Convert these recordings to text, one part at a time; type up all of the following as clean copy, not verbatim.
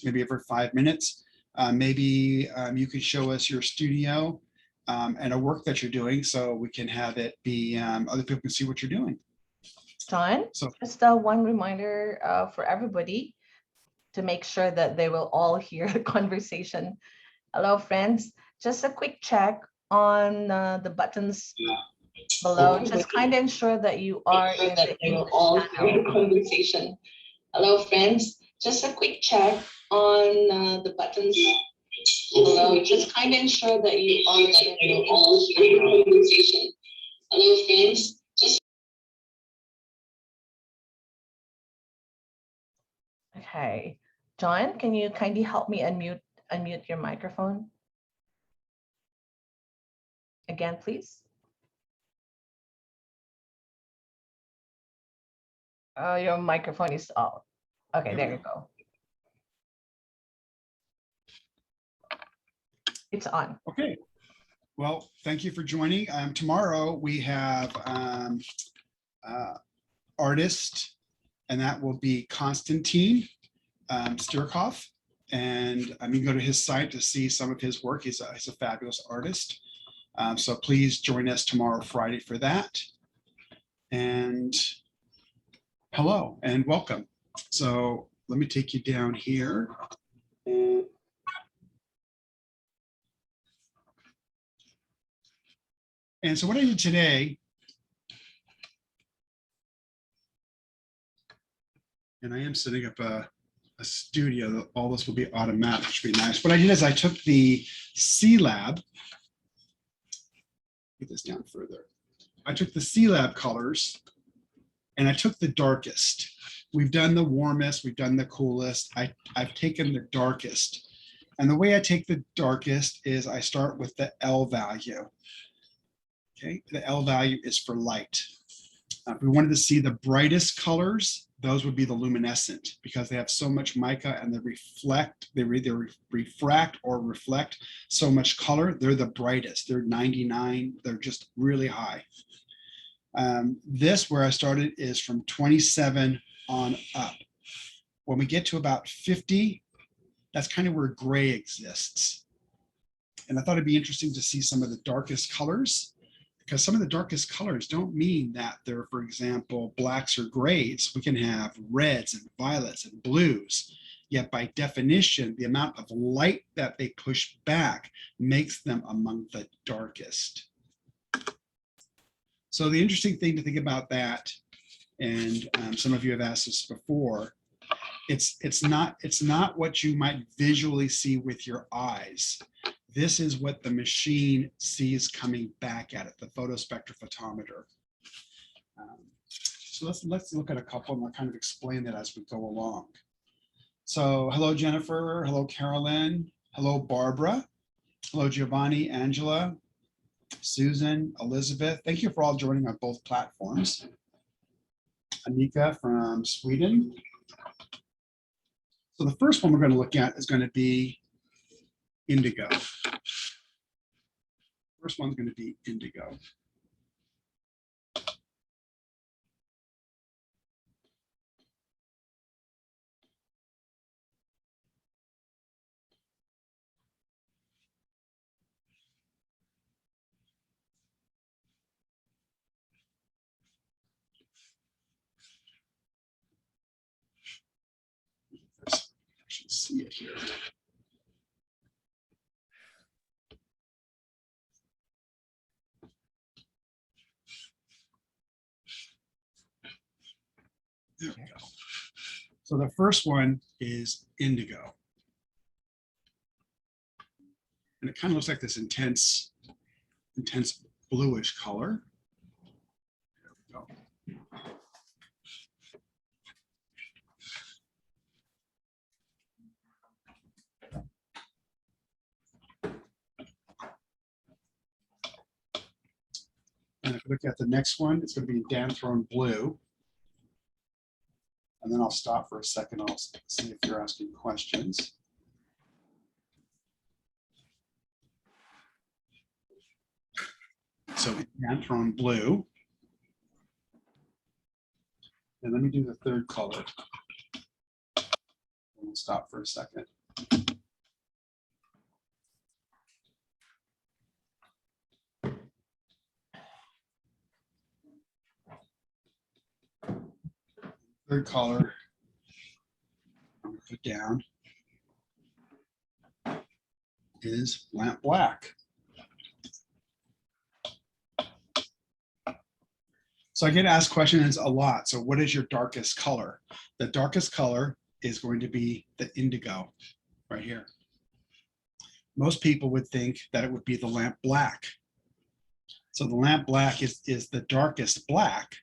maybe every 5 minutes. Maybe you can show us your studio and a work that you're doing so we can have it be, other people can see what you're doing. John, So, just one reminder for everybody to make sure that they will all hear the conversation. Hello, friends. Just a quick check on the buttons below. Just kind of ensure that you are in the English channel. Conversation. Hello, friends. Just a quick check on the buttons below. Just kind of ensure that you are in the English conversation. Hello, friends. Okay, John, can you kindly help me unmute your microphone again, please? Your microphone is off. Okay, there you go. It's on. okay. Well, thank you for joining. Tomorrow we have artist, and that will be Konstantin Sturkov. And you can go to his site to see some of his work. He's a fabulous artist. So please join us tomorrow, Friday, for that. And hello and welcome. So let me take you down here. And so what I did today, and I am setting up a studio, all this will be automatic, which would be nice. What I did is I took the C-Lab, get this down further. I took the C-Lab colors and I took the darkest. We've done the warmest, we've done the coolest. I've taken the darkest. And the way I take the darkest is I start with the L value. Okay, the L value is for light. If we wanted to see the brightest colors, those would be the luminescent because they have so much mica and they reflect, they either refract or reflect so much color. They're the brightest. They're 99. They're just really high. This, where I started, is from 27 on up. When we get to about 50, that's kind of where gray exists. And I thought it'd be interesting to see some of the darkest colors, because some of the darkest colors don't mean that they're, for example, blacks or grays. We can have reds and violets and blues. Yet by definition, the amount of light that they push back makes them among the darkest. So the interesting thing to think about that, and some of you have asked this before, it's not what you might visually see with your eyes. This is what the machine sees coming back at it, the photospectrophotometer. So let's look at a couple and I'll kind of explain that as we go along. So hello, Jennifer. Hello, Carolyn. Hello, Barbara. Hello, Giovanni, Angela, Susan, Elizabeth. Thank you for all joining on both platforms. Anika from Sweden. So the first one we're going to look at is going to be indigo. First one's going to be indigo. Actually see it here. There we go. So the first one is indigo. And it kind of looks like this intense bluish color. There we go. And if we look at the next one, it's going to be Danthron blue. And then I'll stop for a second. I'll see if you're asking questions. So Danthron blue. And let me do the third color. stop for a second. Third color, I'm gonna put down is lamp black. So I get asked questions a lot. So what is your darkest color? The darkest color is going to be the indigo right here. Most people would think that it would be the lamp black. So the lamp black is the darkest black.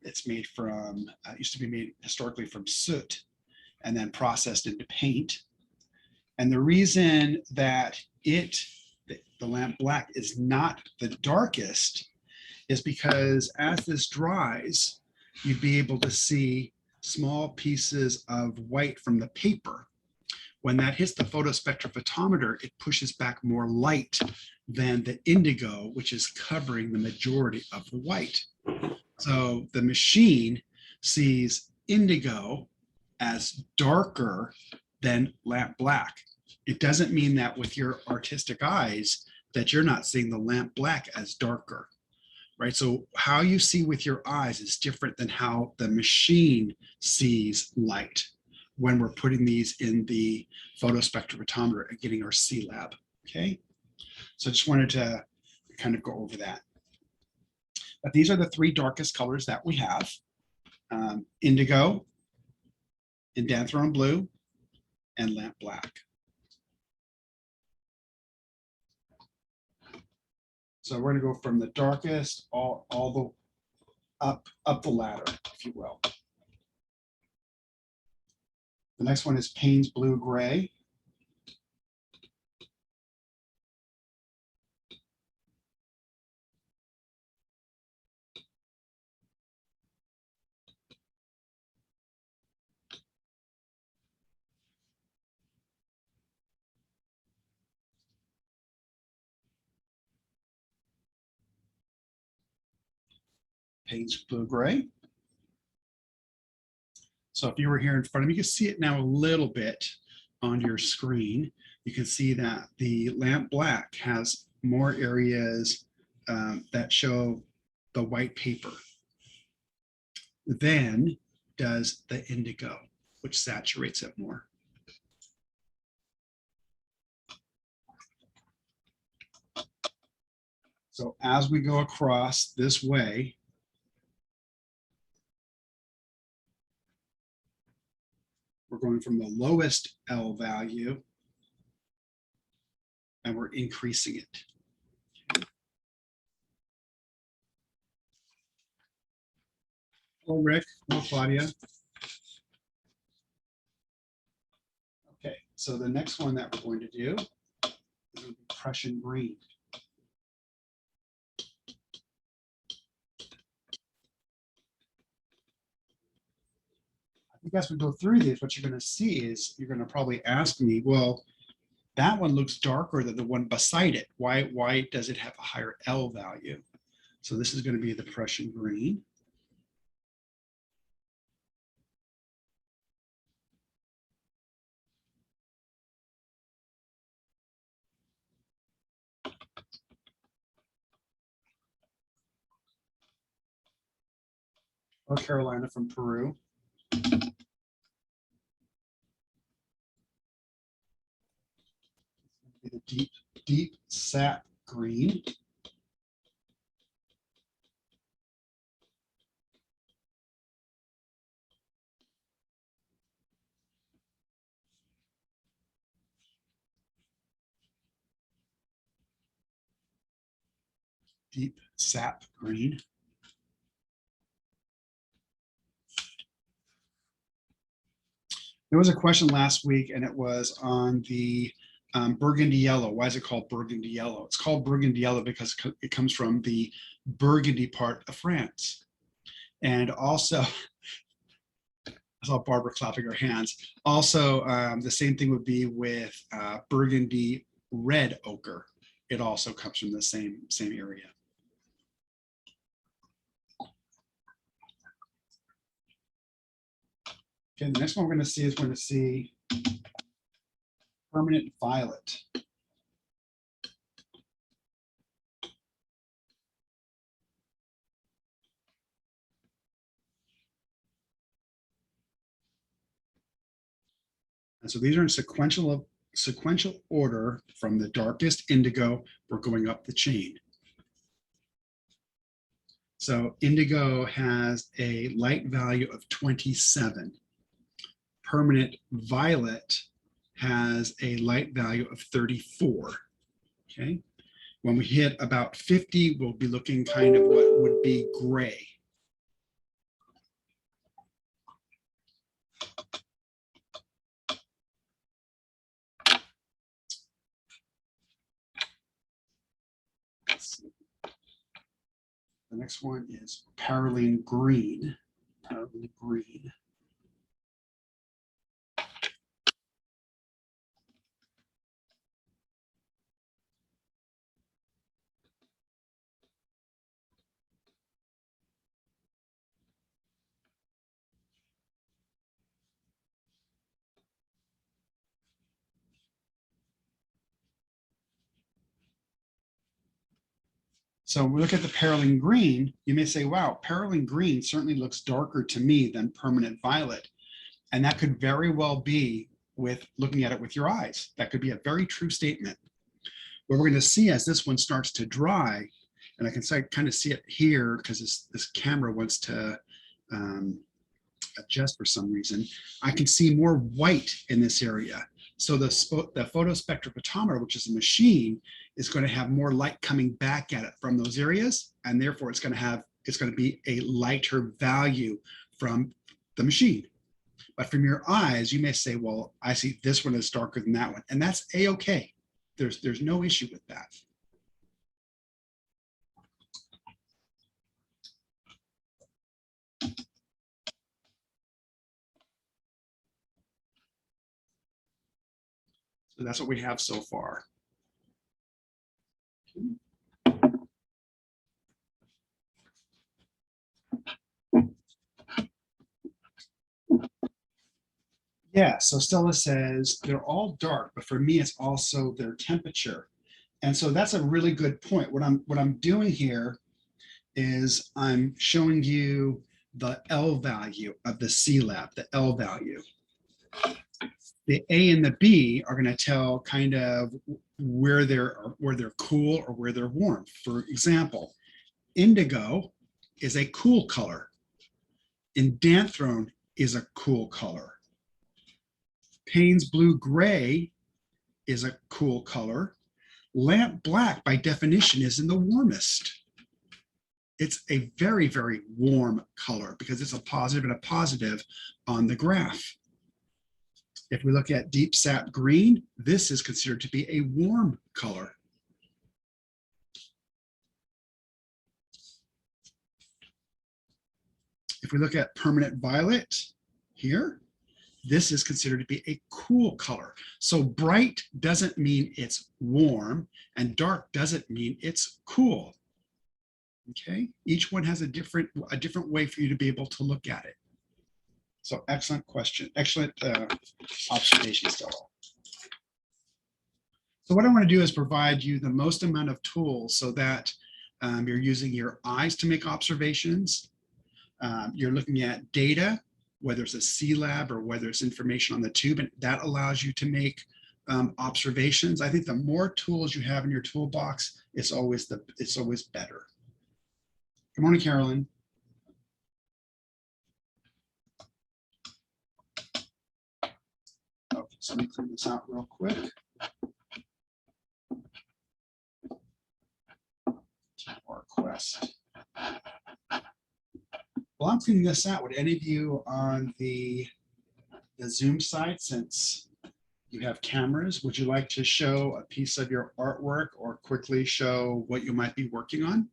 It's made from, used to be made historically from soot and then processed into paint. And the reason that the lamp black is not the darkest is because as this dries, you'd be able to see small pieces of white from the paper. When that hits the photospectrophotometer, it pushes back more light than the indigo, which is covering the majority of the white. So the machine sees indigo as darker than lamp black. It doesn't mean that with your artistic eyes that you're not seeing the lamp black as darker, right? So how you see with your eyes is different than how the machine sees light when we're putting these in the photospectrophotometer and getting our C-Lab, okay? So I just wanted to kind of go over that. But these are the three darkest colors that we have. Indigo, indanthrone blue, and lamp black. So we're going to go from the darkest all the up the ladder, if you will. The next one is Payne's blue gray. Payne's blue gray. So if you were here in front of me, you can see it now a little bit on your screen. You can see that the lamp black has more areas that show the white paper than does the indigo, which saturates it more. So as we go across this way, we're going from the lowest L value and we're increasing it. Hello, Rick. Hello, Claudia. Okay, so the next one that we're going to do is going to be Prussian green. I think as we go through these, what you're going to see is you're going to probably ask me, well, that one looks darker than the one beside it. Why does it have a higher L value? So this is going to be the Prussian green. North Carolina from Peru. The deep sap green. Deep sap green. There was a question last week and it was on the burgundy yellow. Why is it called burgundy yellow? It's called burgundy yellow because it comes from the Burgundy part of France. And also, I saw Barbara clapping her hands. Also, the same thing would be with burgundy red ochre. It also comes from the same area. Okay, the next one we're going to see is we're going to see permanent violet. And so these are in sequential order from the darkest indigo, we're going up the chain. So indigo has a light value of 27. Permanent violet has a light value of 34. Okay. When we hit about 50, we'll be looking kind of what would be gray. The next one is paraline green. Paraline green. So we look at the paraline green, you may say, wow, paraline green certainly looks darker to me than permanent violet. And that could very well be with looking at it with your eyes. That could be a very true statement. What we're going to see as this one starts to dry, and I can kind of see it here because this camera wants to adjust for some reason, I can see more white in this area. So the photospectrophotometer, which is a machine, is going to have more light coming back at it from those areas, and therefore it's going to be a lighter value from the machine. But from your eyes, you may say, well, I see this one is darker than that one, and that's a-okay. There's no issue with that. So that's what we have so far. Yeah, so Stella says they're all dark, but for me, it's also their temperature. And so that's a really good point. What I'm doing here is I'm showing you the L value of the CLAB, the L value. The A and the B are going to tell kind of where they're cool or where they're warm. For example, indigo is a cool color. Indanthrone is a cool color. Payne's blue gray is a cool color. Lamp black, by definition, is in the warmest. It's a very, very warm color because it's a positive and a positive on the graph. If we look at deep sap green, this is considered to be a warm color. If we look at permanent violet here, this is considered to be a cool color. So bright doesn't mean it's warm, and dark doesn't mean it's cool. Okay, each one has a different way for you to be able to look at it. So excellent question, excellent observation, Stella. So what I want to do is provide you the most amount of tools so that you're using your eyes to make observations. You're looking at data, whether it's a CLAB or whether it's information on the tube, and that allows you to make observations. I think the more tools you have in your toolbox, it's always better. Good morning, Carolyn. Okay, so let me clean this out real quick. More request. While I'm cleaning this out, would any of you on the Zoom side, since you have cameras, would you like to show a piece of your artwork or quickly show what you might be working on?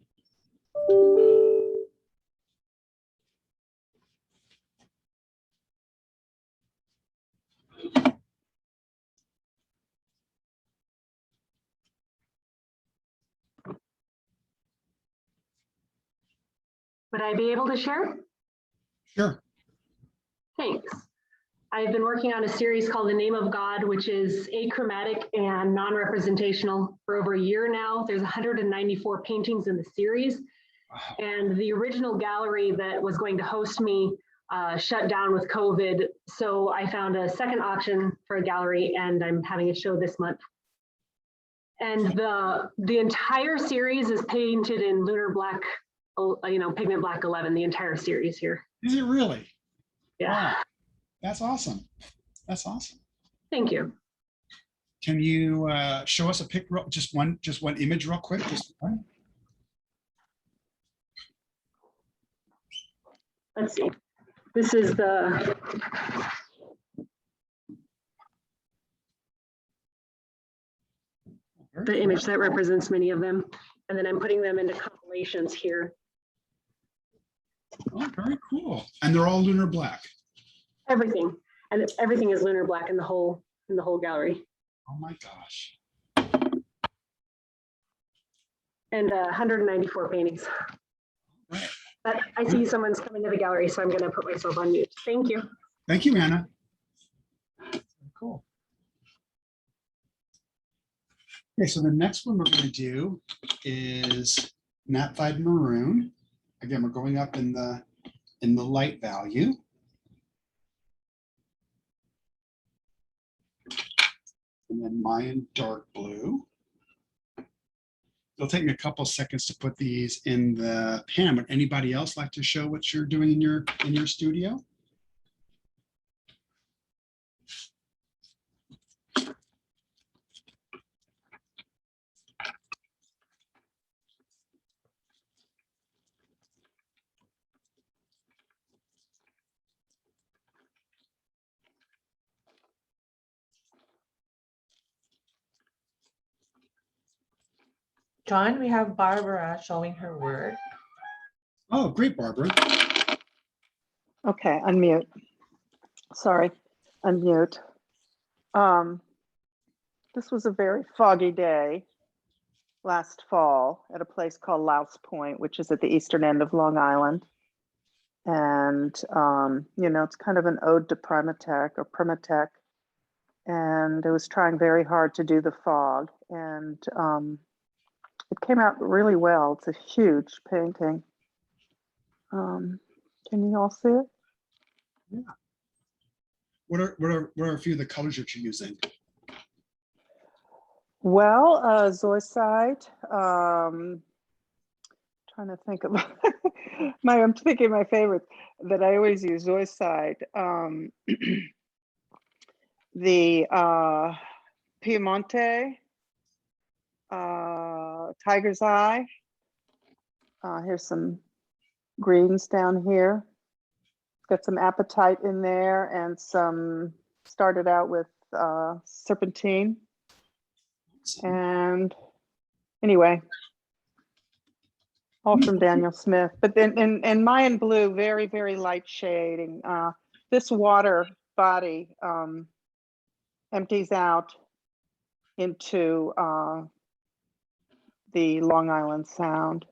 Would I be able to share? Sure. Thanks. I've been working on a series called The Name of God, which is achromatic and non-representational for over a year now. There's 194 paintings in the series. Wow. And the original gallery that was going to host me shut down with COVID. So I found a second auction for a gallery, and I'm having a show this month. And the entire series is painted in Lunar Black, pigment black 11, the entire series here. Is it really? Yeah. Wow. That's awesome. That's awesome. Thank you. Can you show us a pic, just one image real quick? Just one? Let's see. This is the image that represents many of them. And then I'm putting them into compilations here. Oh, very cool. And they're all Lunar Black. Everything. And everything is Lunar Black in the whole gallery. Oh my gosh. And 194 paintings. Right. But I see someone's coming to the gallery, so I'm going to put myself on mute. Thank you. Thank you, Anna. Cool. Okay, so the next one we're going to do is naphthalene maroon. Again, we're going up in the light value. And then Mayan dark blue. It'll take me a couple seconds to put these in the pan. Would anybody else like to show what you're doing in your studio? John, we have Barbara showing her work. Oh, great, Barbara. Okay, unmute. Sorry, unmute. This was a very foggy day last fall at a place called Louse Point, which is at the eastern end of Long Island. And, it's kind of an ode to Primatech or Primatech. And I was trying very hard to do the fog. And it came out really well. It's a huge painting. Can you all see it? Yeah. What are a few of the colors that you're using? Well, zoycide. Trying to think of I'm thinking my favorites that I always use. Zoycide. The Piemonte. Tiger's Eye. Here's some greens down here. Got some appetite in there and started out with serpentine. And anyway, all from Daniel Smith. But then in Mayan blue, very, very light shading. This water body empties out into the Long Island Sound.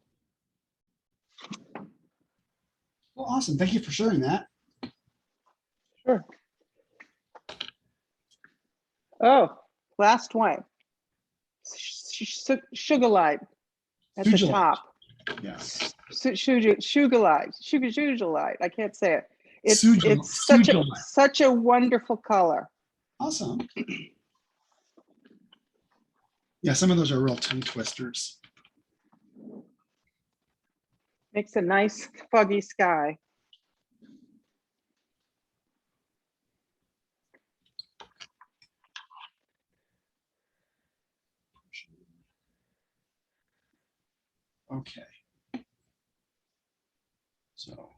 Well, awesome. Thank you for sharing that. Sure. Oh, last one. Sugar light at the top. Yes. Sugar light. I can't say it. It's Sujolite. such a wonderful color. Awesome. Yeah, some of those are real tongue twisters. Makes a nice foggy sky. Okay. So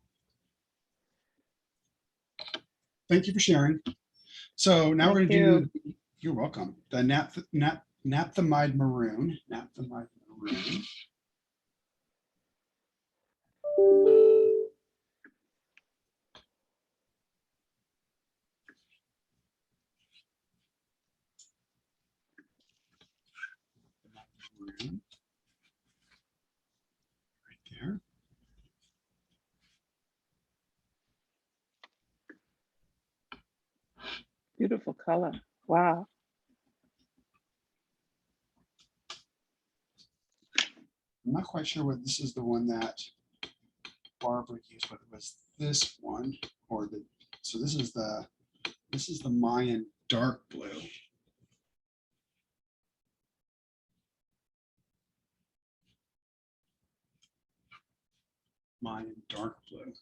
thank you for sharing. So now we're going to do, you're welcome, the naphthalene maroon. Naphthalene maroon. Maroon. Right there. beautiful color. Wow. I'm not quite sure whether this is the one that Barbara used, whether it was this one or the, so this is the Mayan dark blue. Mayan dark blue.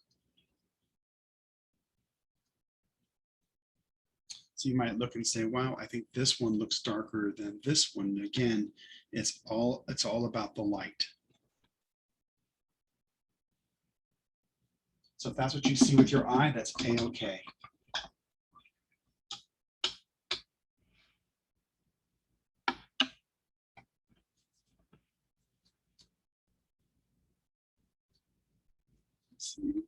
So you might look and say, wow, I think this one looks darker than this one. Again, it's all about the light. So if that's what you see with your eye, that's A-okay. Let's see.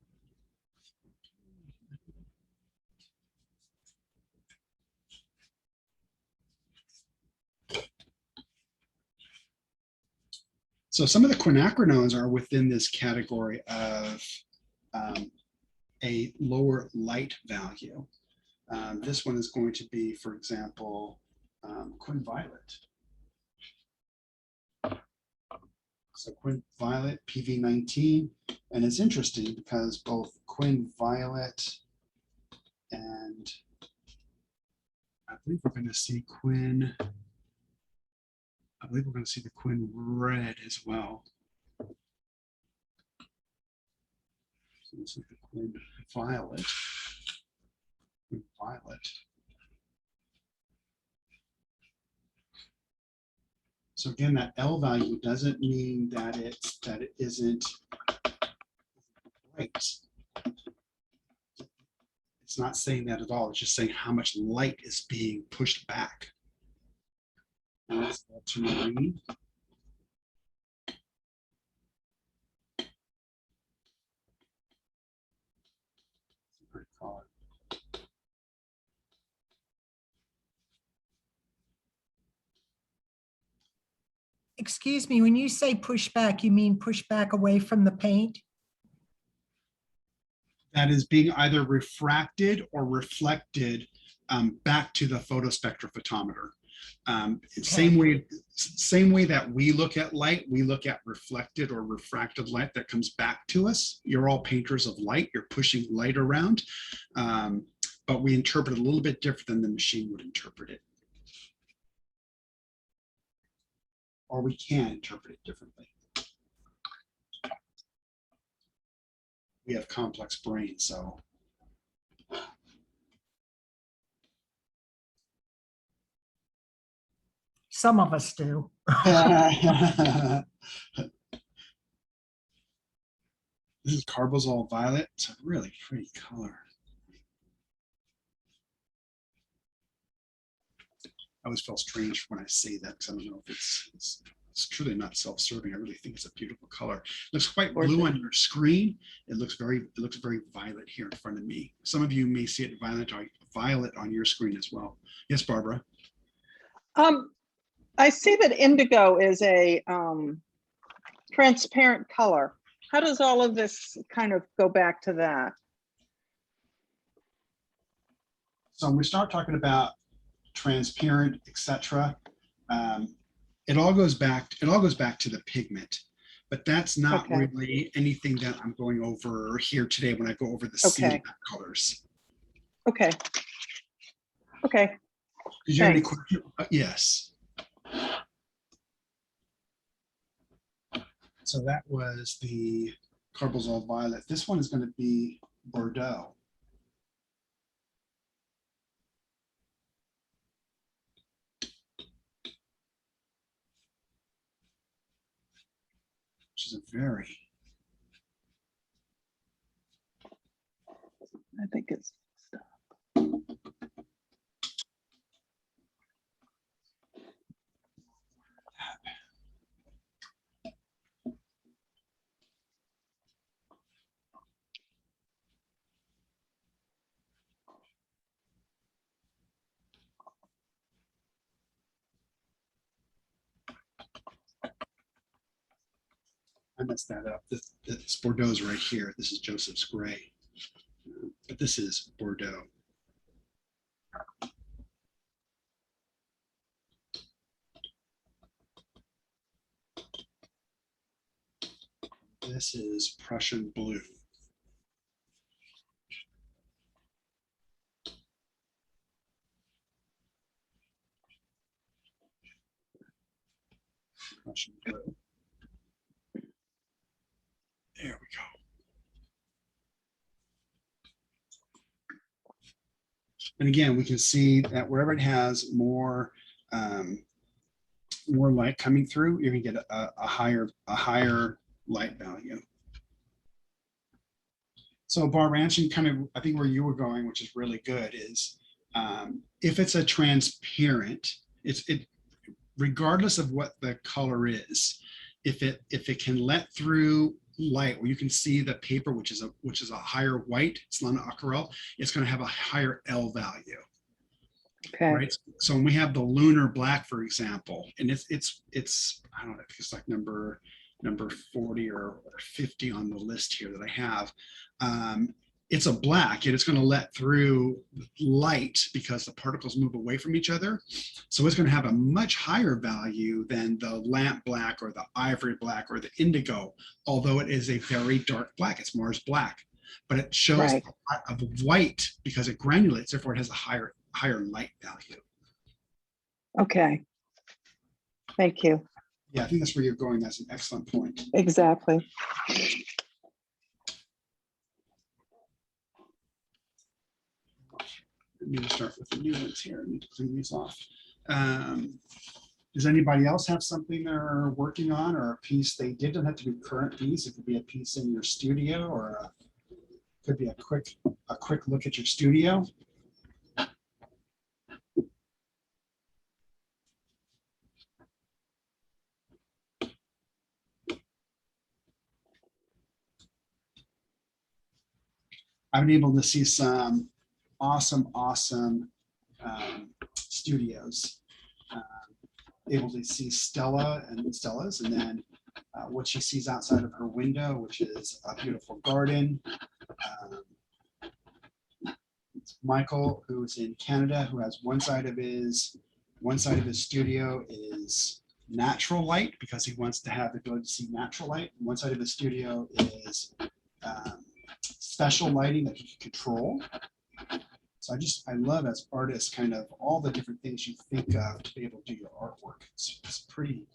So some of the quinacridinones are within this category of a lower light value. This one is going to be, for example, Quinton Violet. So Quinton Violet, PV19, and it's interesting because both Quinton Violet and I believe we're going to see I believe we're going to see the Quinn red as well. So this is the Quinn violet. Quinn violet. So again, that L value doesn't mean that it isn't bright. It's not saying that at all. It's just saying how much light is being pushed back. And that's ultramarine. Great color. Excuse me, when you say push back, you mean push back away from the paint? That is being either refracted or reflected back to the photospectrophotometer. Same way that we look at light, we look at reflected or refracted light that comes back to us. You're all painters of light, you're pushing light around, but we interpret it a little bit different than the machine would interpret it. Or we can interpret it differently. We have complex brains, so. Some of us do. This is carbazole violet. It's a really pretty color. I always feel strange when I say that because I don't know if it's truly not self-serving. I really think it's a beautiful color. It looks quite blue on your screen. It looks very violet here in front of me. Some of you may see it violet on your screen as well. Yes, Barbara. I see that indigo is a transparent color. How does all of this kind of go back to that? So when we start talking about transparent, etc., it all goes back to the pigment, but that's not really anything that I'm going over here today when I go over the CLAP colors. Okay. Okay. Did you have any questions? Yes. So that was the carbazole violet. This one is going to be Bordeaux. Which is a very. I think it's. I messed that up. This Bordeaux is right here. This is Joseph's gray, but this is Bordeaux. This is Prussian blue. Prussian blue. There we go. And again, we can see that wherever it has more more light coming through, you're gonna get a higher light value. So Barbara, answering kind of, I think where you were going, which is really good, is if it's a transparent, it regardless of what the color is, if it can let through light where you can see the paper, which is a higher white, it's not an aquarelle, it's going to have a higher L value. Okay. Right. So when we have the Lunar Black, for example, and it's I don't know, it's like number 40 or 50 on the list here that I have. It's a black and it's going to let through light because the particles move away from each other. So it's going to have a much higher value than the lamp black or the ivory black or the indigo, although it is a very dark black. It's Mars black, but it shows Right. a lot of white because it granulates, therefore it has a higher light value. Okay. Thank you. Yeah, I think that's where you're going. That's an excellent point. Exactly. Let me just start with the new ones here. I need to clean these off. Does anybody else have something they're working on or a piece they did? It doesn't have to be a current piece. It could be a piece in your studio or could be a quick look at your studio. I've been able to see some awesome studios. Able to see Stella's, and then what she sees outside of her window, which is a beautiful garden. It's Michael, who's in Canada, who has one side of his studio is natural light because he wants to have the ability to see natural light. One side of his studio is special lighting that he can control. So I love as artists kind of all the different things you think of to be able to do your artwork. It's pretty.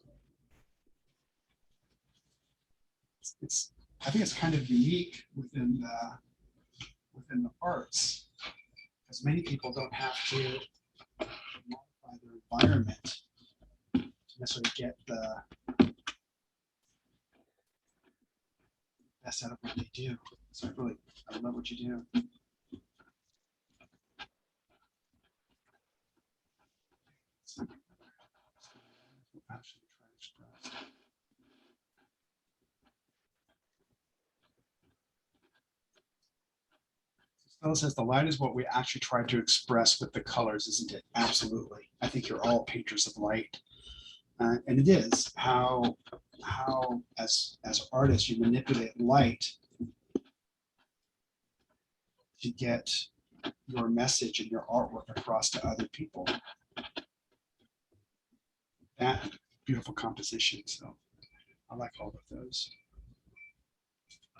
I think it's kind of unique within the arts because many people don't have to modify their environment to necessarily get the best out of what they do. So I love what you do. Stella says the light is what we actually try to express with the colors, isn't it? Absolutely. I think you're all painters of light. And it is how as artists you manipulate light to get your message and your artwork across to other people. That beautiful composition. So I like all of those.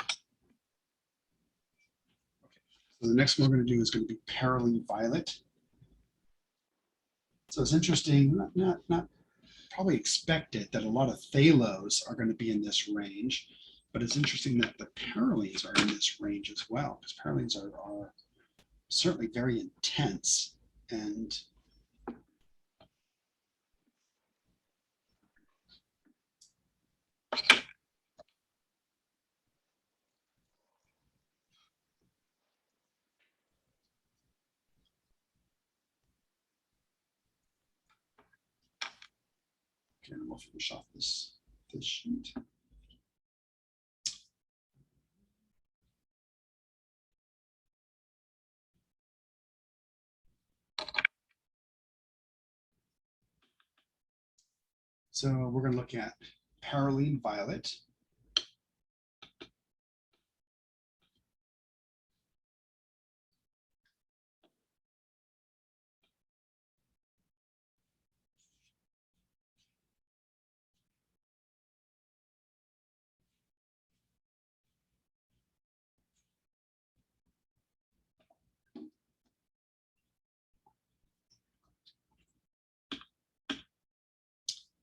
Okay. So the next one we're going to do is going to be Paraline Violet. So it's interesting, not probably expected that a lot of phthalos are going to be in this range, but it's interesting that the paralines are in this range as well, because paralines are certainly very intense and okay, and we'll finish off this sheet. So we're going to look at Paraline Violet.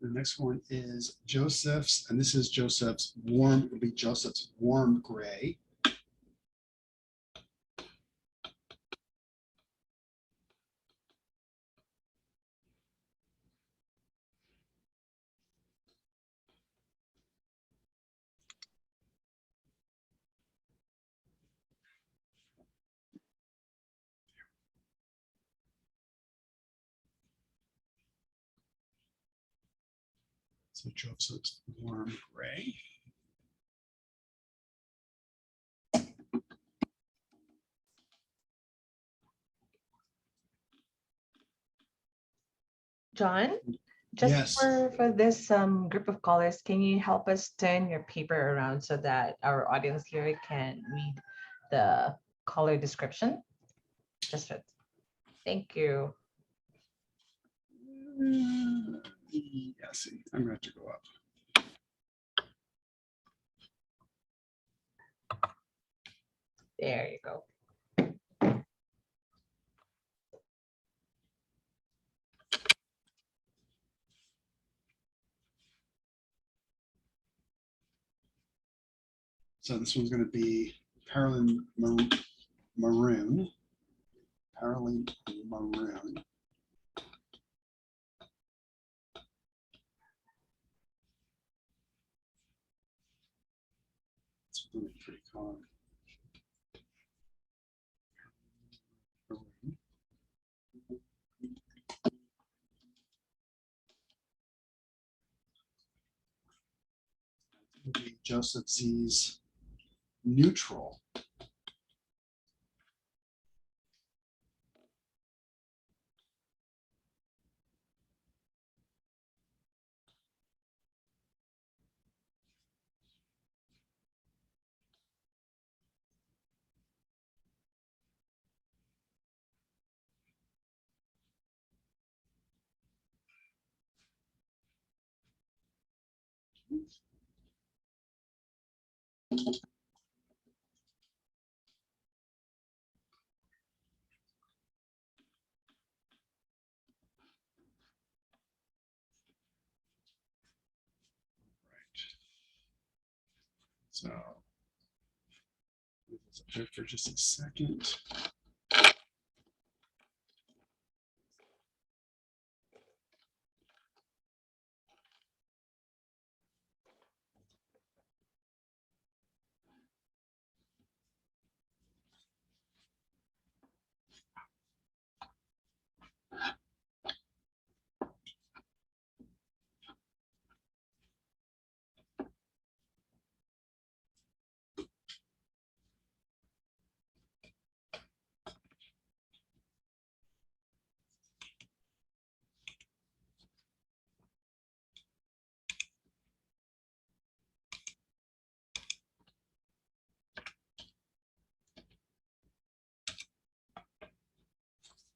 The next one is Joseph's, and this is Joseph's warm, it will be Joseph's warm gray. So Joseph's warm gray. John, just Yes. for this group of colors, can you help us turn your paper around so that our audience here can read the color description? Just for, thank you. Yeah, see, I'm going to have to go up. There you go. So this one's going to be Parallel Maroon. Parallel Maroon. It's really pretty color. Maroon. It'll be Joseph Z's neutral. So leave this up there for just a second.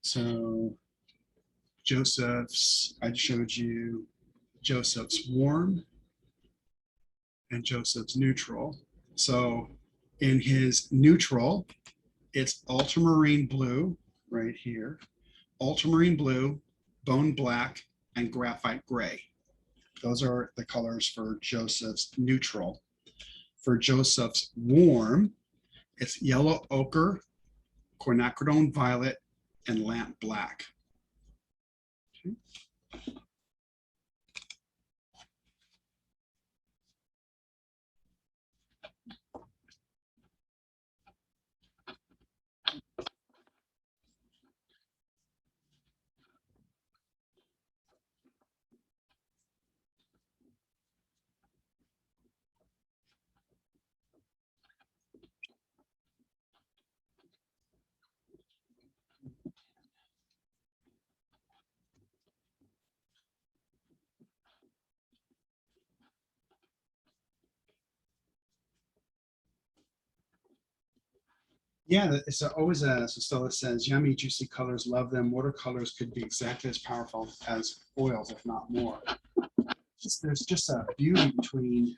So Joseph's, I showed you Joseph's warm and Joseph's neutral. So in his neutral, it's ultramarine blue right here, ultramarine blue, bone black, and graphite gray. Those are the colors for Joseph's neutral. For Joseph's warm, it's yellow ochre, quinacridone violet, and lamp black. Okay. Yeah, it's always a, so Stella says, yummy, juicy colors, love them. Watercolors could be exactly as powerful as oils, if not more. There's just a beauty between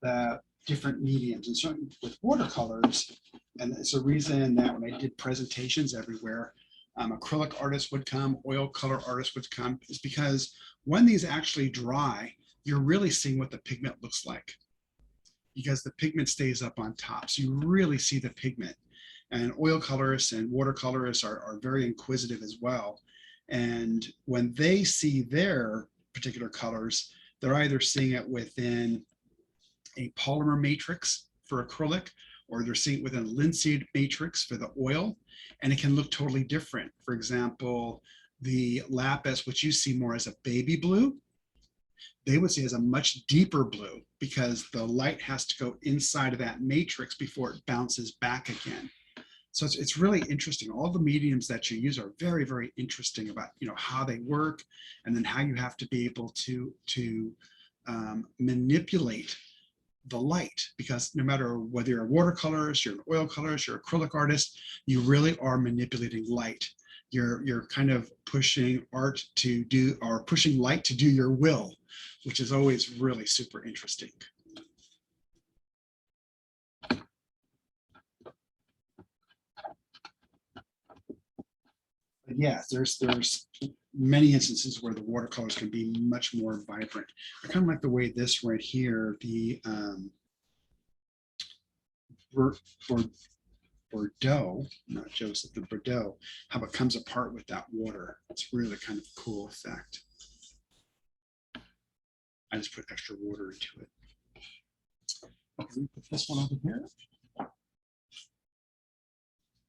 the different mediums, and certainly with watercolors, and it's a reason that when I did presentations everywhere, acrylic artists would come, oil color artists would come, is because when these actually dry, you're really seeing what the pigment looks like, because the pigment stays up on top. So you really see the pigment. And oil colorists and watercolorists are very inquisitive as well. And when they see their particular colors, they're either seeing it within a polymer matrix for acrylic, or they're seeing it within a linseed matrix for the oil, and it can look totally different. For example, the lapis, which you see more as a baby blue, they would see as a much deeper blue because the light has to go inside of that matrix before it bounces back again. So it's really interesting. All the mediums that you use are very, very interesting about, you know, how they work, and then how you have to be able to manipulate the light, because no matter whether you're a watercolorist, you're an oil colorist, you're an acrylic artist, you really are manipulating light. You're kind of pushing art to do, or pushing light to do your will, which is always really super interesting. But yeah, there's many instances where the watercolors can be much more vibrant. I kind of like the way this right here, the Bordeaux, not Joseph, the Bordeaux, how it comes apart with that water. It's really kind of a cool effect. I just put extra water into it. Okay, put this one over here.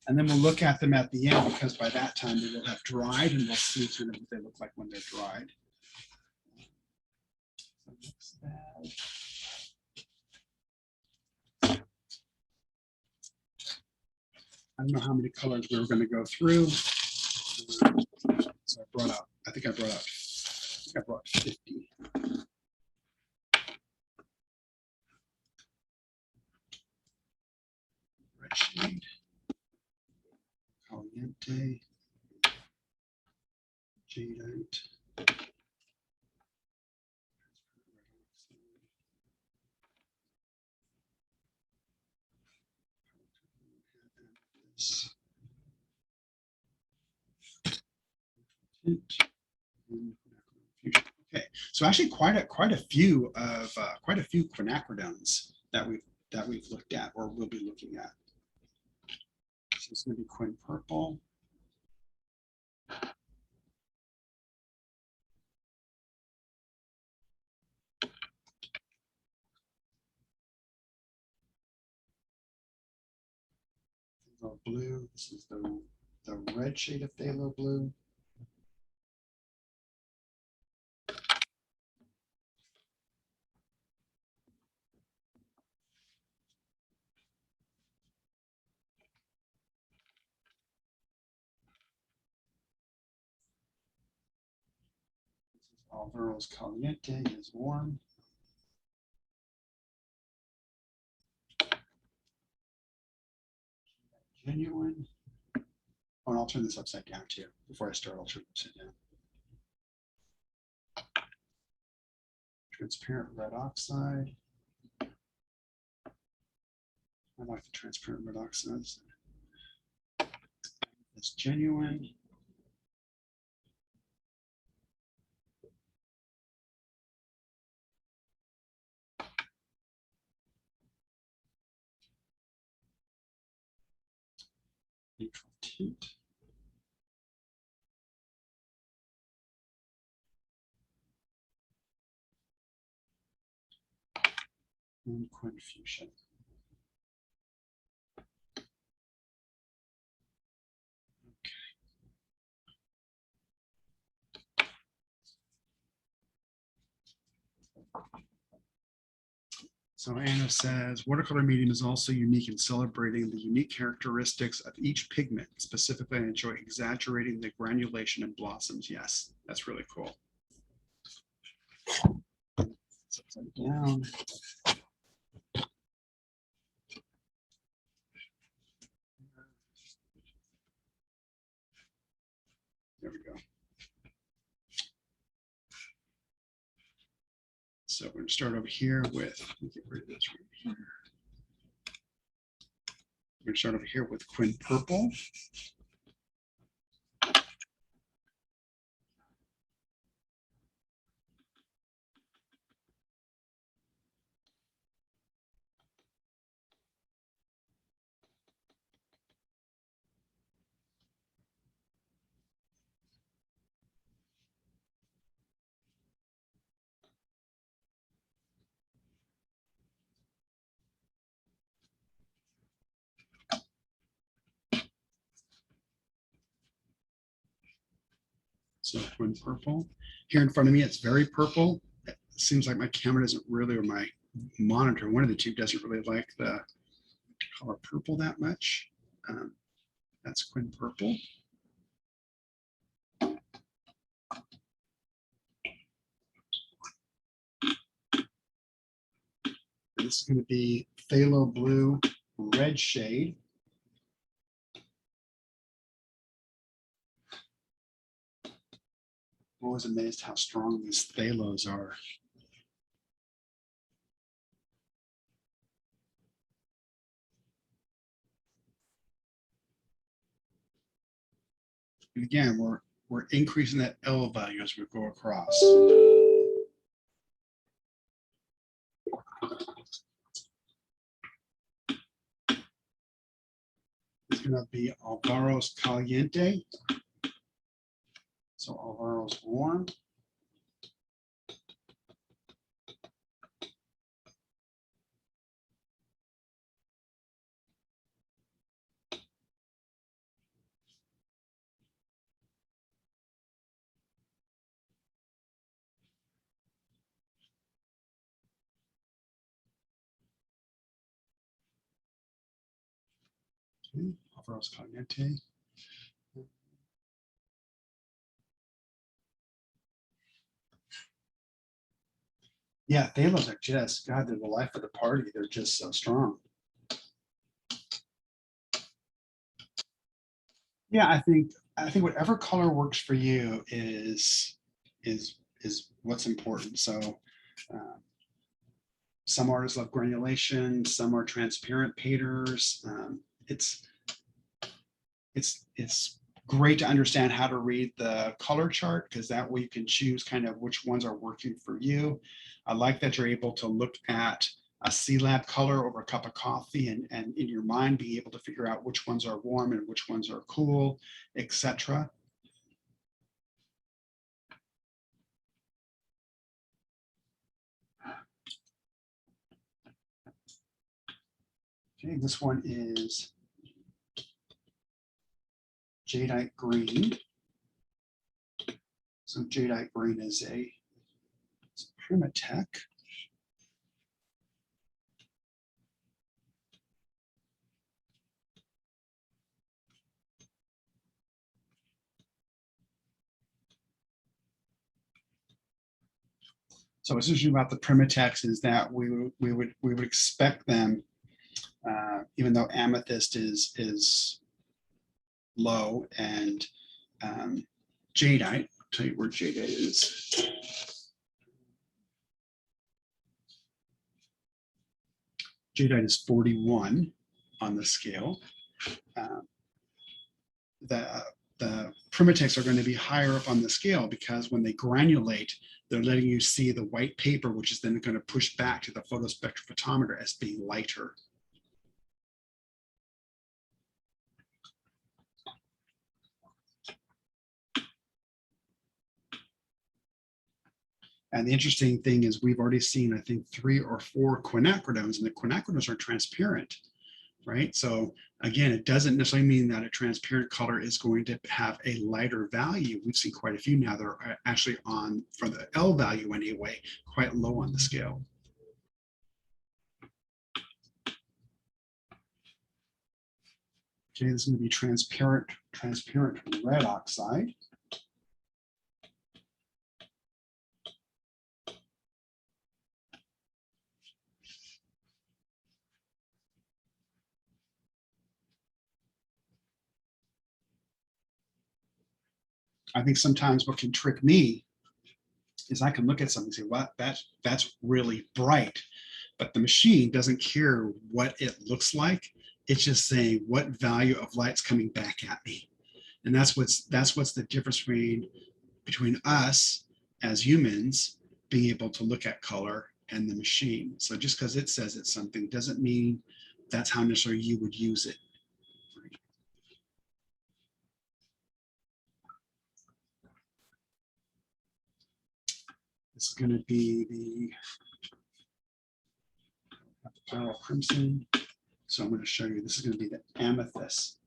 And then we'll look at them at the end, because by that time they will have dried, and we'll see kind of what they look like when they're dried. So mix that. I don't know how many colors we were going to go through. So I brought out 50. Red shade. Caliente. Jadeite. Okay, so actually quite a few quinacridons that we've looked at, or will be looking at. So it's going to be Quin Purple. Blue. This is the red shade of phthalo blue. Alvaro's Caliente is warm. Genuine. Oh, and I'll turn this upside down too. Before I start, I'll turn it upside down. Transparent red oxide. I like the transparent red oxides. It's genuine. Neutral tint. And Quin Fuchsia. So Anna says, watercolor medium is also unique in celebrating the unique characteristics of each pigment. Specifically, I enjoy exaggerating the granulation and blossoms. Yes, that's really cool. Upside down. There we go. So we're going to start over here with, let me get rid of this right here. We're going to start over here with Quin Purple. So Quinn purple. Here in front of me, it's very purple. It seems like my camera doesn't really, or my monitor, one of the two doesn't really like the color purple that much. That's Quinn purple. This is going to be phthalo blue red shade. I'm always amazed how strong these phthalos are. And again, we're increasing that L value as we go across. It's going to be Alvaro's Caliente. So Alvaro's warm. Okay, Alvaro's Caliente. Yeah, phthalos are just, God, they're the life of the party. They're just so strong. Yeah, I think whatever color works for you is what's important. So some artists love granulation, some are transparent painters. It's great to understand how to read the color chart, because that way you can choose kind of which ones are working for you. I like that you're able to look at a C-Lab color over a cup of coffee and in your mind be able to figure out which ones are warm and which ones are cool, etc. Okay, this one is Jadeite green. So Jadeite green is it's a Primatech. So what's interesting about the Primatechs is that we would expect them, even though amethyst is low and jadeite. I'll tell you where jadeite is. Jadeite is 41 on the scale. The Primatechs are going to be higher up on the scale because when they granulate, they're letting you see the white paper, which is then going to push back to the photospectrophotometer as being lighter. And the interesting thing is we've already seen, I think, 3 or 4 quinacridones, and the quinacridones are transparent, right? So again, it doesn't necessarily mean that a transparent color is going to have a lighter value. We've seen quite a few now that are actually on, for the L value anyway, quite low on the scale. Okay, this is going to be transparent red oxide. I think sometimes what can trick me is I can look at something and say, well, that's really bright, but the machine doesn't care what it looks like. It's just saying what value of light's coming back at me. And that's what's the difference between us as humans being able to look at color and the machine. So just because it says it's something doesn't mean that's how necessarily you would use it. This is going to be the Pearl Crimson. So I'm going to show you, this is going to be the amethyst.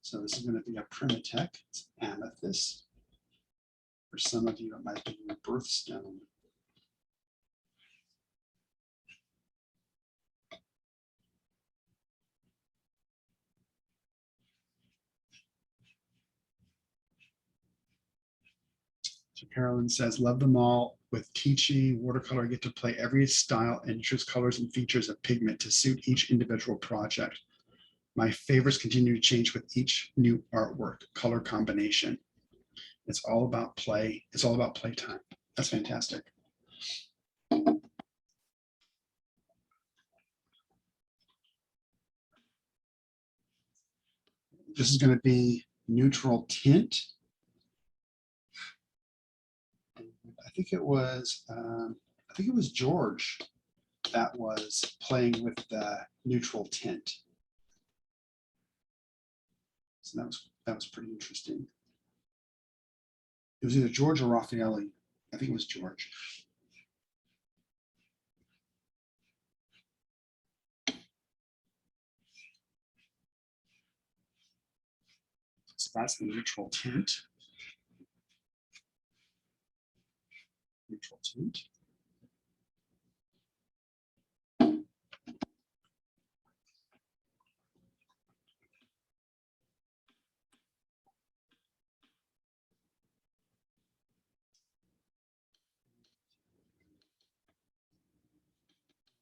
So this is going to be a Primatech. It's amethyst. For some of you, it might be your birthstone. So Carolyn says, love them all. With teaching watercolor, I get to play every style and choose colors and features of pigment to suit each individual project. My favorites continue to change with each new artwork, color combination. It's all about play. It's all about playtime. That's fantastic. This is going to be neutral tint. I think it was George that was playing with the neutral tint. So that was pretty interesting. It was either George or Raffaelli. I think it was George. So that's the neutral tint. Neutral tint.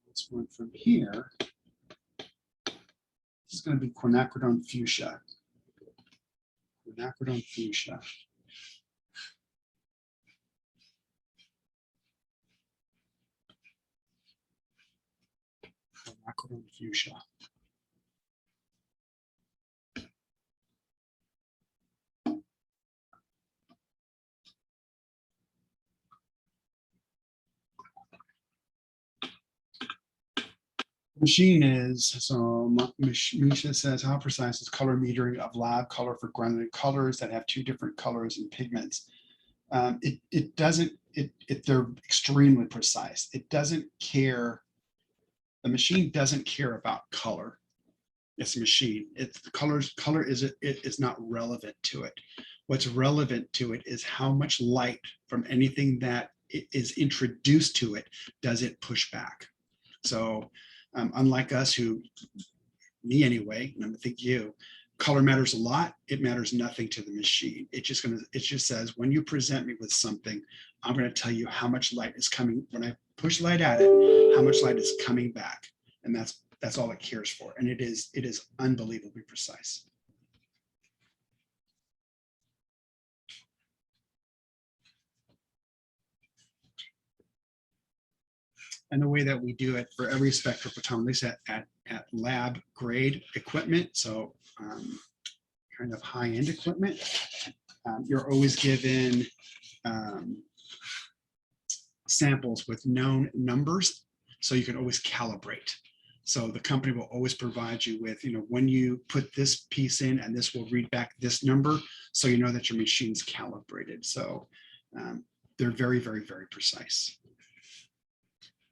This one from here. This is going to be quinacridone fuchsia. Quinacridone fuchsia. Quinacridone fuchsia. Machine is, so Misha says, how precise is color metering of lab color for grounded colors that have two different colors and pigments? It doesn't, they're extremely precise. It doesn't care, the machine doesn't care about color. It's a machine. It's the color is not relevant to it. What's relevant to it is how much light from anything that is introduced to it, does it push back? So unlike us who, me anyway, and I think you, color matters a lot. It matters nothing to the machine. It just says, when you present me with something, I'm going to tell you how much light is coming. When I push light at it, how much light is coming back. And that's all it cares for. And it is unbelievably precise. And the way that we do it for every spectrophotometer at lab grade equipment, so kind of high-end equipment, you're always given samples with known numbers, so you can always calibrate. So the company will always provide you with, when you put this piece in and this will read back this number, so you know that your machine's calibrated. So they're very, very, very precise.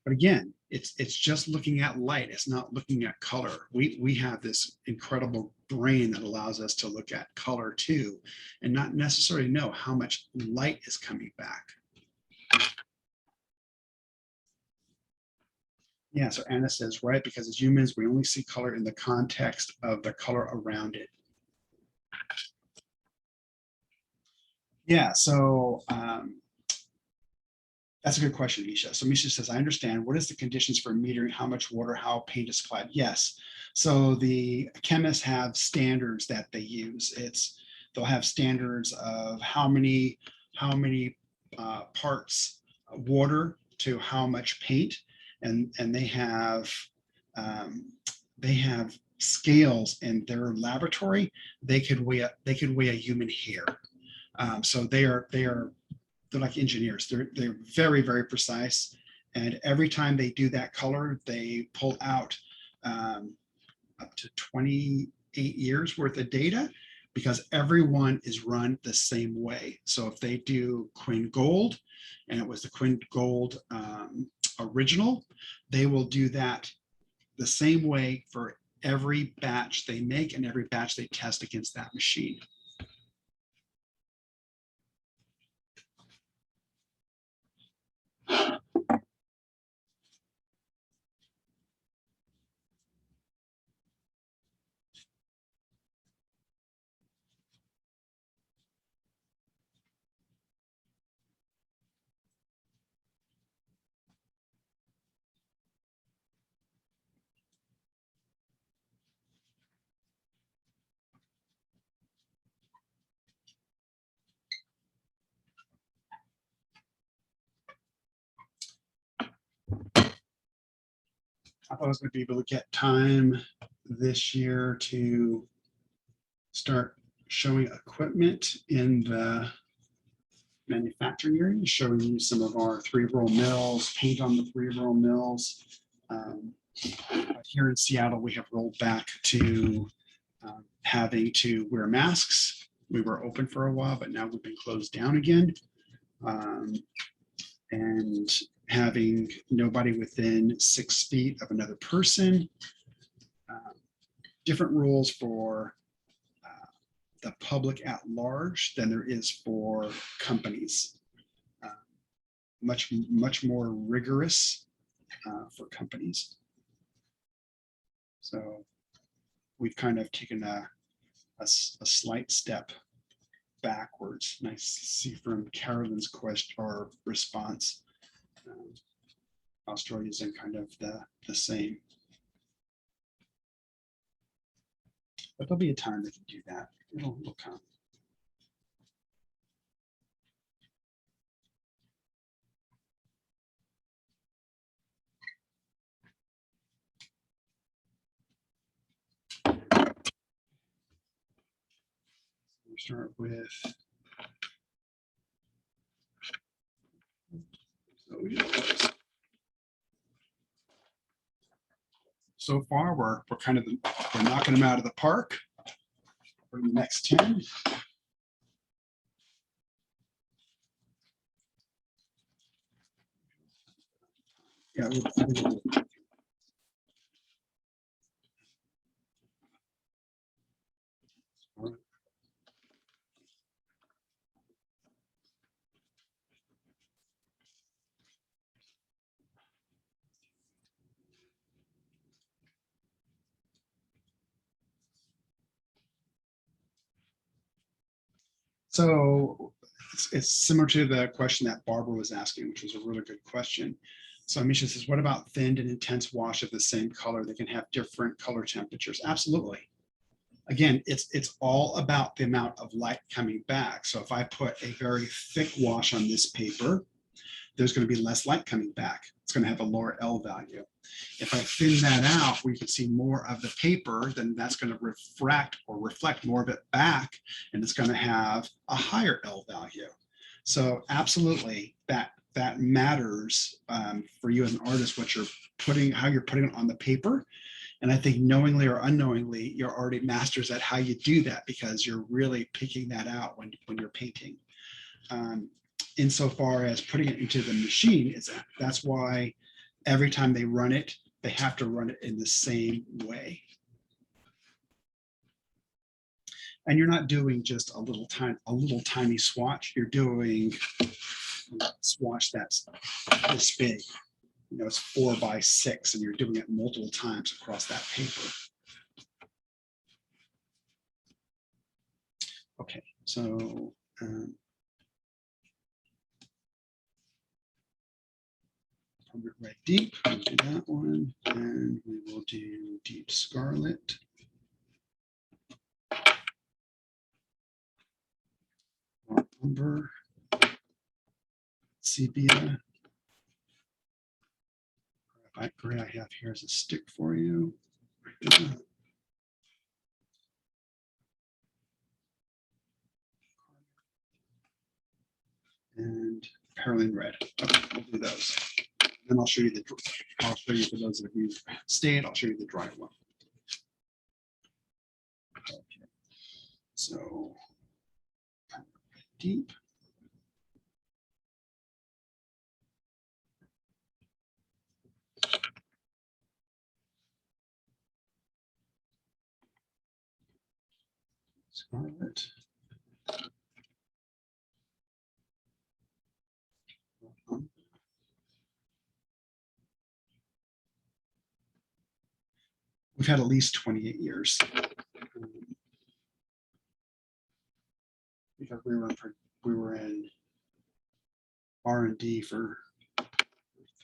But again, it's just looking at light. It's not looking at color. We have this incredible brain that allows us to look at color too, and not necessarily know how much light is coming back. Yeah, so Anna says, right, because as humans, we only see color in the context of the color around it. Yeah, so that's a good question, Misha. So Misha says, I understand. What is the conditions for metering how much water, how paint is applied? Yes. So the chemists have standards that they use. They'll have standards of how many parts water to how much paint, and they have scales in their laboratory. They could weigh a human hair. So they're like engineers. They're very, very precise. And every time they do that color, they pull out up to 28 years worth of data, because everyone is run the same way. So if they do Quin Gold, and it was the Quin Gold original, they will do that the same way for every batch they make and every batch they test against that machine. I thought I was going to be able to get time this year to start showing equipment in the manufacturing area, showing you some of our 3-roll mills, paint on the 3-roll mills. Here in Seattle, we have rolled back to having to wear masks. We were open for a while, but now we've been closed down again. And having nobody within 6 feet of another person. Different rules for the public at large than there is for companies. Much more rigorous for companies. So we've kind of taken a slight step backwards. Nice to see from Carolyn's question or response. Australia's in kind of the same. But there'll be a time they can do that. It'll come. We'll start with so far we're kind of we're knocking them out of the park for the next 10. Yeah. So it's similar to the question that Barbara was asking, which was a really good question. So Misha says, what about thinned and intense wash of the same color? They can have different color temperatures. Absolutely. Again, it's all about the amount of light coming back. So if I put a very thick wash on this paper, there's going to be less light coming back. It's going to have a lower L value. If I thin that out, we can see more of the paper, then that's going to refract or reflect more of it back, and it's going to have a higher L value. So absolutely, that matters for you as an artist, what you're putting, how you're putting it on the paper. And I think knowingly or unknowingly, you're already masters at how you do that because you're really picking that out when you're painting. Insofar as putting it into the machine, that's why every time they run it, they have to run it in the same way. And you're not doing just a little tiny swatch. You're doing a swatch that's this big. You know, it's 4 by 6, and you're doing it multiple times across that paper. Okay, so right deep, we'll do that one, and we will do deep scarlet. Umber, sepia. Gray I have here as a stick for you. And Perlin red. Okay, we'll do those. Then I'll show you for those of you who stayed, I'll show you the dry one. Okay. So deep. Scarlet. We've had at least 28 years. Because we were in R&D for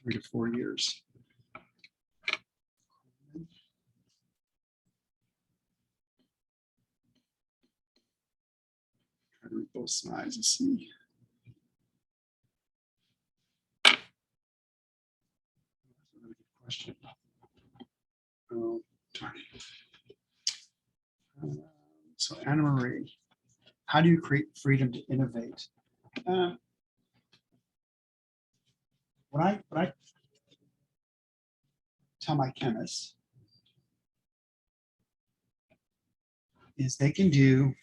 3 to 4 years. Try to read both sides and see. That's a really good question. Oh, darn it. So Anna Marie, how do you create freedom to innovate? What I tell my chemists is they can do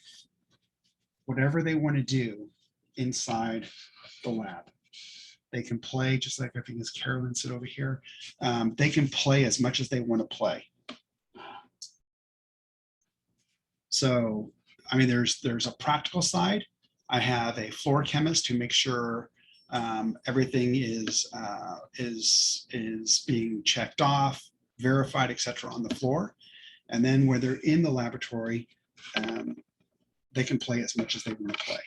whatever they want to do inside the lab. They can play, just like I think as Carolyn said over here, they can play as much as they want to play. So, I mean, there's a practical side. I have a floor chemist who makes sure everything is being checked off, verified, etc. on the floor. And then when they're in the laboratory, they can play as much as they want to play.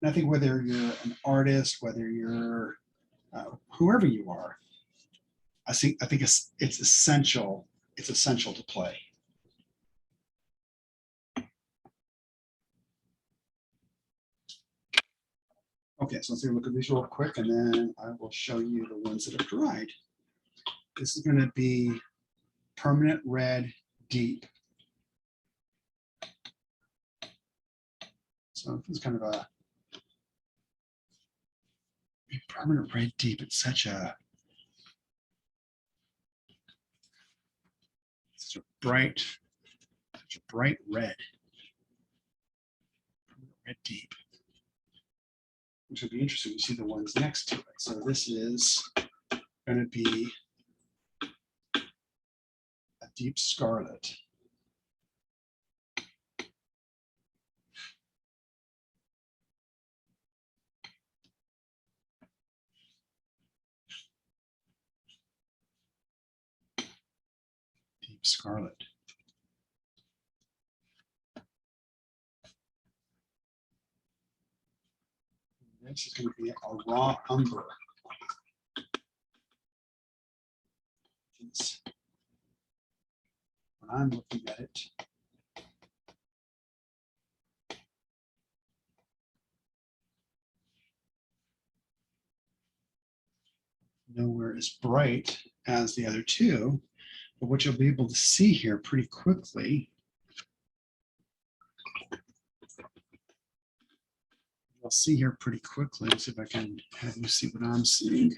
And I think whether you're an artist, whether you're whoever you are, I think it's essential. It's essential to play. Okay, so let's take a look at these real quick, and then I will show you the ones that have dried. This is going to be permanent red deep. So it's kind of a permanent red deep. It's such a bright red. Red deep. Which would be interesting to see the ones next to it. So this is going to be a deep scarlet. Deep scarlet. This is going to be a raw umber. When I'm looking at it, nowhere as bright as the other two, but what you'll be able to see here pretty quickly, I'll see here pretty quickly. Let's see if I can have you see what I'm seeing.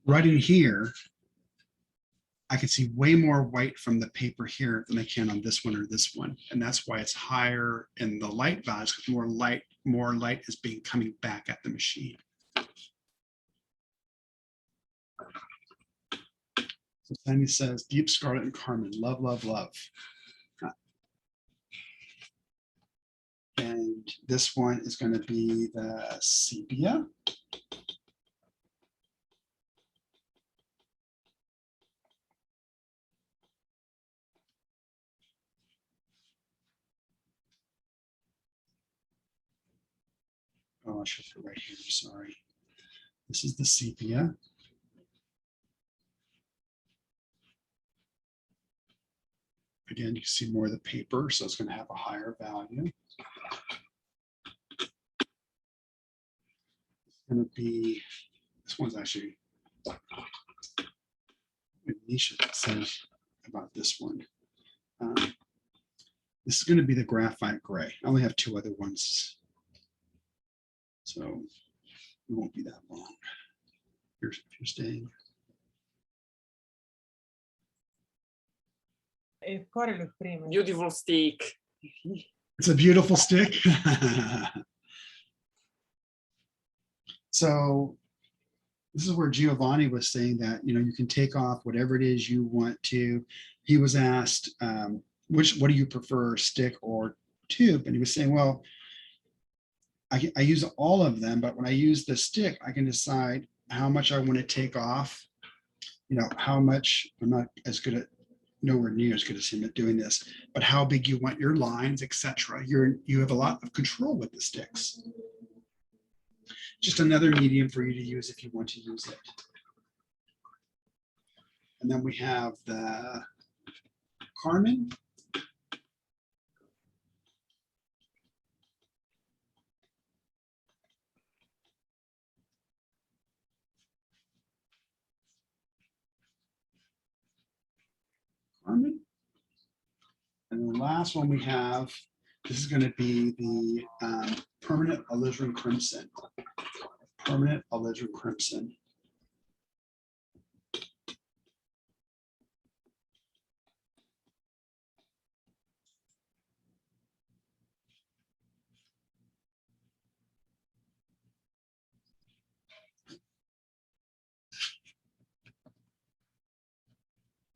Right in here, I can see way more white from the paper here than I can on this one or this one. And that's why it's higher in the light values, because more light is being coming back at the machine. So Sandy says, deep scarlet and carmine, love, love, love. And this one is going to be the sepia. Oh, I should put right here, sorry. This is the sepia. Again, you see more of the paper, so it's going to have a higher value. It's going to be, this one's actually, Nisha says about this one. This is going to be the graphite gray. I only have 2 other ones, so it won't be that long. Here's if you're staying. Beautiful stick. It's a beautiful stick. So This is where Giovanni was saying that, you can take off whatever it is you want to. He was asked, what do you prefer, stick or tube? And he was saying, well, I use all of them, but when I use the stick, I can decide how much I want to take off, how much. I'm not as good at, nowhere near as good as him at doing this, but how big you want your lines, etc. You have a lot of control with the sticks. Just another medium for you to use if you want to use it. And then we have the Carmen. Carmen. And the last one we have, this is going to be the permanent alizarin crimson. Permanent alizarin crimson.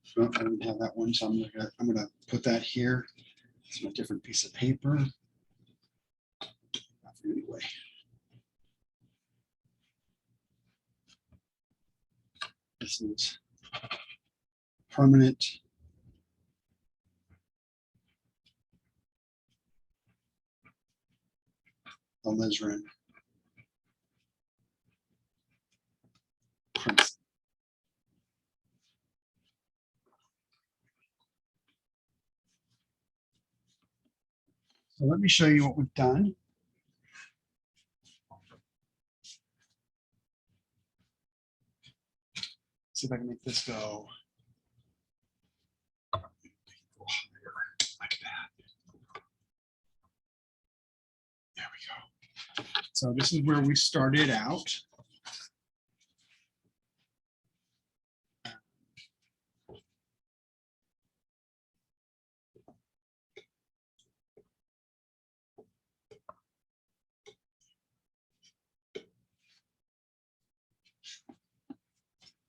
So I don't have that one, so I'm gonna put that here. It's a different piece of paper. Anyway. This is permanent alizarin crimson. So let me show you what we've done. See if I can make this go higher like that. There we go. So this is where we started out.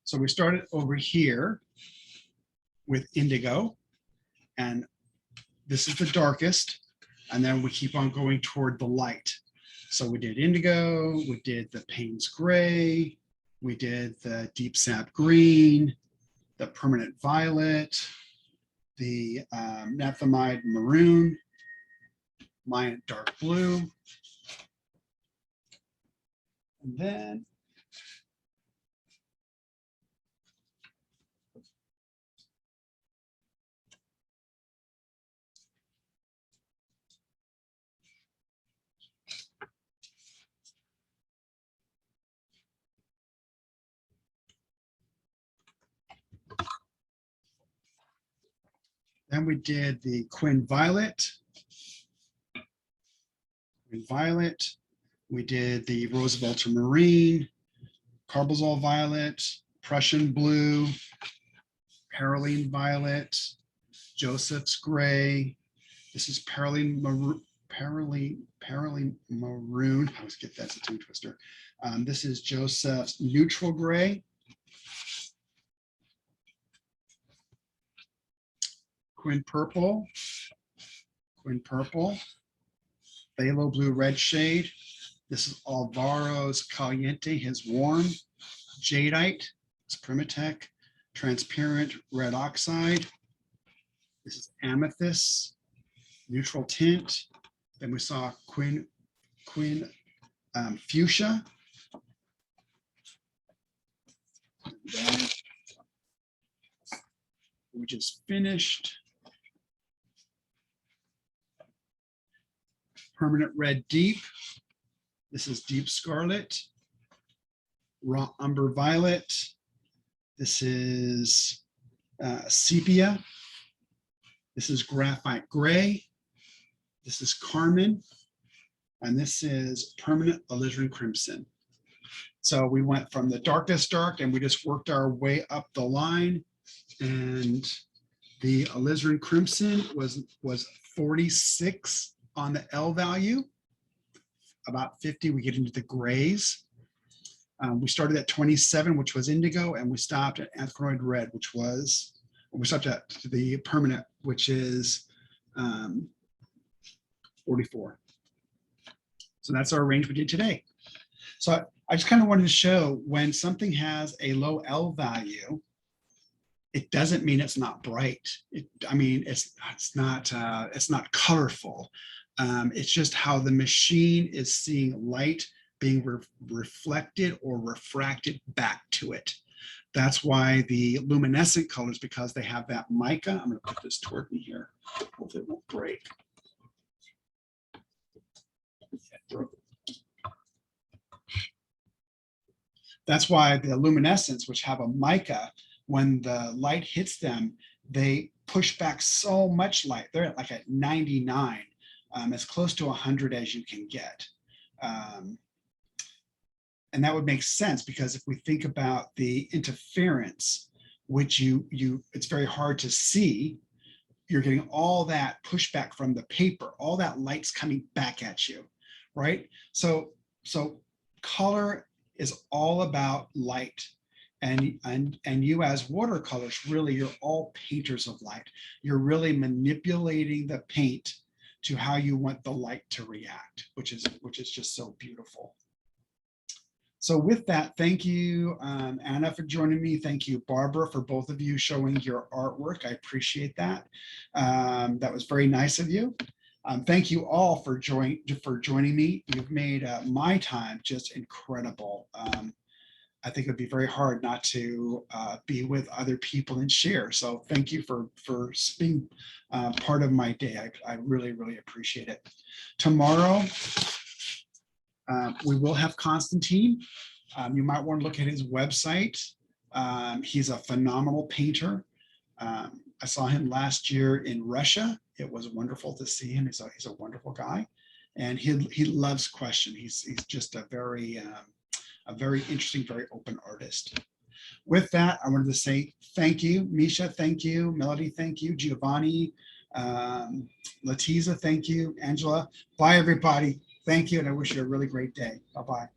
So we started over here with indigo, and this is the darkest, and then we keep on going toward the light. So we did indigo, we did the Payne's gray, we did the deep sap green, the permanent violet, the naphthalide maroon, Mayan dark blue, and then we did the Quinton Violet. We did the Rose of Ultramarine, Carbazole Violet, Prussian Blue, Perylene Violet, Joseph's Gray. This is Perylene Maroon. I always get that's a tongue twister. This is Joseph's Neutral Gray. Quinn Purple, Phthalo Blue Red shade. This is Alvaro's Caliente, his warm. Jadeite, it's Primatech. Transparent Red Oxide. This is Amethyst, neutral tint. Then we saw Quinn Fuchsia. We just finished. Permanent Red Deep. This is Deep Scarlet. Raw Umber Violet. This is Sepia. This is Graphite Gray. This is Carmen. And this is Permanent Alizarin Crimson. So we went from the darkest dark and we just worked our way up the line. And the alizarin crimson was 46 on the L value. About 50, we get into the grays. We started at 27, which was indigo, and we stopped at anthroid red, which was, we stopped at the permanent, which is 44. So that's our range we did today. So I just kind of wanted to show when something has a low L value, it doesn't mean it's not bright. I mean, it's not colorful. It's just how the machine is seeing light being reflected or refracted back to it. That's why the luminescent colors, because they have that mica. I'm going to put this toward me here. Hopefully it won't break. That's why the luminescents, which have a mica, when the light hits them, they push back so much light. They're like at 99, as close to 100 as you can get. And that would make sense, because if we think about the interference, which it's very hard to see, you're getting all that pushback from the paper, all that light's coming back at you, right? So color is all about light. And you as watercolors, really, you're all painters of light. You're really manipulating the paint to how you want the light to react, which is just so beautiful. So with that, thank you, Anna, for joining me. Thank you, Barbara, for both of you showing your artwork. I appreciate that. That was very nice of you. Thank you all for joining me. You've made my time just incredible. I think it'd be very hard not to be with other people and share. So thank you for being part of my day. I really, really appreciate it. Tomorrow, we will have Constantine. You might want to look at his website. He's a phenomenal painter. I saw him last year in Russia. It was wonderful to see him. He's a wonderful guy, and he loves question. He's just a very interesting, very open artist. With that, I wanted to say thank you, Misha. Thank you, Melody. Thank you, Giovanni, Latiza. Thank you, Angela. Bye, everybody. Thank you, and I wish you a really great day. Bye-bye.